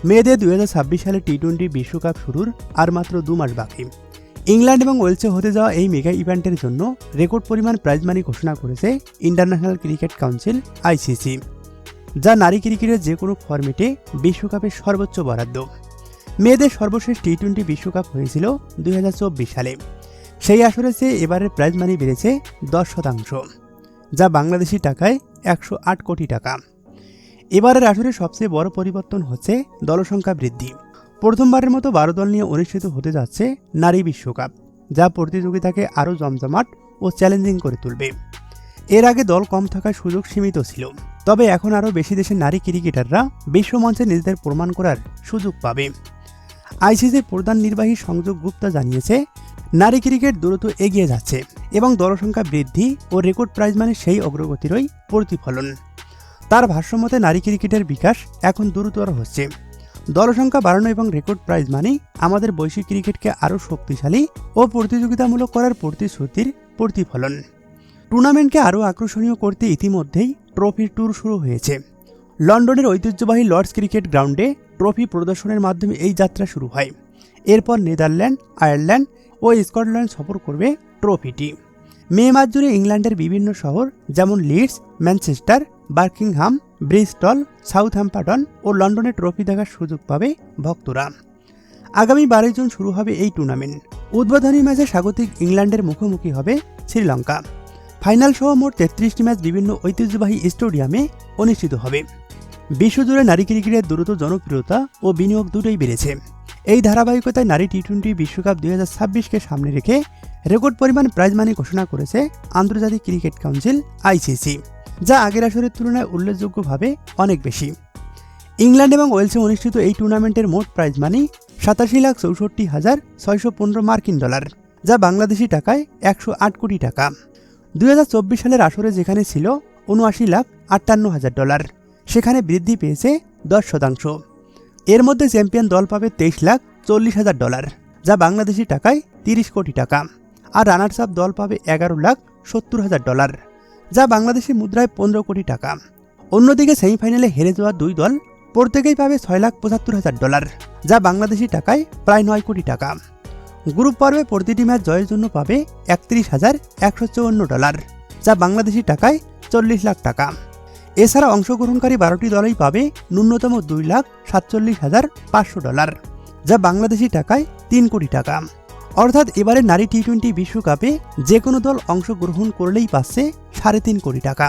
মেয়েদের 2026 সালে টি-20 বিশ্বকাপ শুরুর আর মাত্র 2 মাস বাকি। ইংল্যান্ড এবং ওয়েলসে হতে যাওয়া এই মেগা ইভেন্টের জন্য রেকর্ড পরিমাণ প্রাইজ মানি ঘোষণা করেছে ইন্টারন্যাশনাল ক্রিকেট কাউন্সিল আইসিসি, যা নারী ক্রিকেটের যে কোনো ফরম্যাটে বিশ্বকাপের সর্বোচ্চ বরাদ্দ। মেয়েদের সর্বশেষ টি-20 বিশ্বকাপ হয়েছিল 2024 সালে। সেই আসরে চেয়ে এবারের প্রাইজ মানি বেড়েছে 10%, যা বাংলাদেশি টাকায় 108 কোটি টাকা। এবারের আসরে সবচেয়ে বড় পরিবর্তন হচ্ছে দলসংখ্যা বৃদ্ধি। প্রথমবারের মতো 12 দল নিয়ে অনুষ্ঠিত হতে যাচ্ছে নারী বিশ্বকাপ, যা প্রতিযোগিতাকে আরও জমজমাট ও চ্যালেঞ্জিং করে তুলবে। এর আগে দল কম থাকার সুযোগ সীমিত ছিল, তবে এখন আরও বেশি দেশের নারী ক্রিকেটাররা বিশ্বমঞ্চে নিজেদের প্রমাণ করার সুযোগ পাবে। আইসিসির প্রধান নির্বাহী সংযোগ গুপ্তা জানিয়েছে, নারী ক্রিকেট দ্রুত এগিয়ে যাচ্ছে এবং দলসংখ্যা বৃদ্ধি ও রেকর্ড প্রাইজ মানে সেই অগ্রগতিরই প্রতিফলন। তার ভাষ্যমতে নারী ক্রিকেটের বিকাশ এখন দ্রুততর হচ্ছে। দলসংখ্যা বাড়ানো এবং রেকর্ড প্রাইজ মানে আমাদের বৈশ্বিক ক্রিকেটকে আরও শক্তিশালী ও প্রতিযোগিতামূলক করার প্রতিশ্রুতির প্রতিফলন। টুর্নামেন্টকে আরও আকর্ষণীয় করতে ইতিমধ্যেই ট্রফির ট্যুর শুরু হয়েছে। লন্ডনের ঐতিহ্যবাহী লর্ডস ক্রিকেট গ্রাউন্ডে ট্রফি প্রদর্শনের মাধ্যমে এই যাত্রা শুরু হয়। এরপর নেদারল্যান্ড, আয়ারল্যান্ড ও স্কটল্যান্ড সফর করবে ট্রফিটি। মে মাস জুড়ে ইংল্যান্ডের বিভিন্ন শহর যেমন লিডস, ম্যানচেস্টার, বার্কিংহাম, ব্রিস্টল, সাউথহ্যাম্পটন ও লন্ডনে ট্রফি দেখার সুযোগ পাবে ভক্তরা। আগামী 12 জুন শুরু হবে এই টুর্নামেন্ট। উদ্বোধনী ম্যাচে স্বাগতিক ইংল্যান্ডের মুখোমুখি হবে শ্রীলঙ্কা। ফাইনাল সহ মোট 33টি ম্যাচ বিভিন্ন ঐতিহ্যবাহী স্টেডিয়ামে অনুষ্ঠিত হবে। বিশ্বজুড়ে নারী ক্রিকেটের দ্রুত জনপ্রিয়তা ও বিনিয়োগ দুটোই বেড়েছে। এই ধারাবাহিকতায় নারী টি-20 বিশ্বকাপ 2026কে সামনে রেখে রেকর্ড পরিমাণ প্রাইজ মানি ঘোষণা করেছে আন্তর্জাতিক ক্রিকেট কাউন্সিল আইসিসি, যা আগের আসরের তুলনায় উল্লেখযোগ্যভাবে অনেক বেশি। ইংল্যান্ড এবং ওয়েলসে অনুষ্ঠিত এই টুর্নামেন্টের মোট প্রাইজ মানি 87,64,615 মার্কিন ডলার, যা বাংলাদেশি টাকায় 108 কোটি টাকা। 2024 সালের আসরে যেখানে ছিল 79,58,000 ডলার, সেখানে বৃদ্ধি পেয়েছে 10%। এর মধ্যে চ্যাম্পিয়ন দল পাবে 23,40,000 ডলার, যা বাংলাদেশি টাকায় 30 কোটি টাকা, আর রানার্স আপ দল পাবে 11,70,000 ডলার, যা বাংলাদেশি মুদ্রায় 15 কোটি টাকা। অন্যদিকে সেমিফাইনালে হেরে যাওয়া 2 দল প্রত্যেকেই পাবে 6,75,000 ডলার, যা বাংলাদেশি টাকায় প্রায় 9 কোটি টাকা। গ্রুপ পর্বে প্রতিটি ম্যাচ জয়ের জন্য পাবে 31,154 ডলার, যা বাংলাদেশি টাকায় 40 লাখ টাকা। এছাড়া অংশগ্রহণকারী 12টি দলই পাবে ন্যূনতম 2,47,500 ডলার, যা বাংলাদেশি টাকায় 3 কোটি টাকা। অর্থাৎ এবারে নারী টি-20 বিশ্বকাপে যে কোনো দল অংশগ্রহণ করলেই পাচ্ছে 3.5 কোটি টাকা।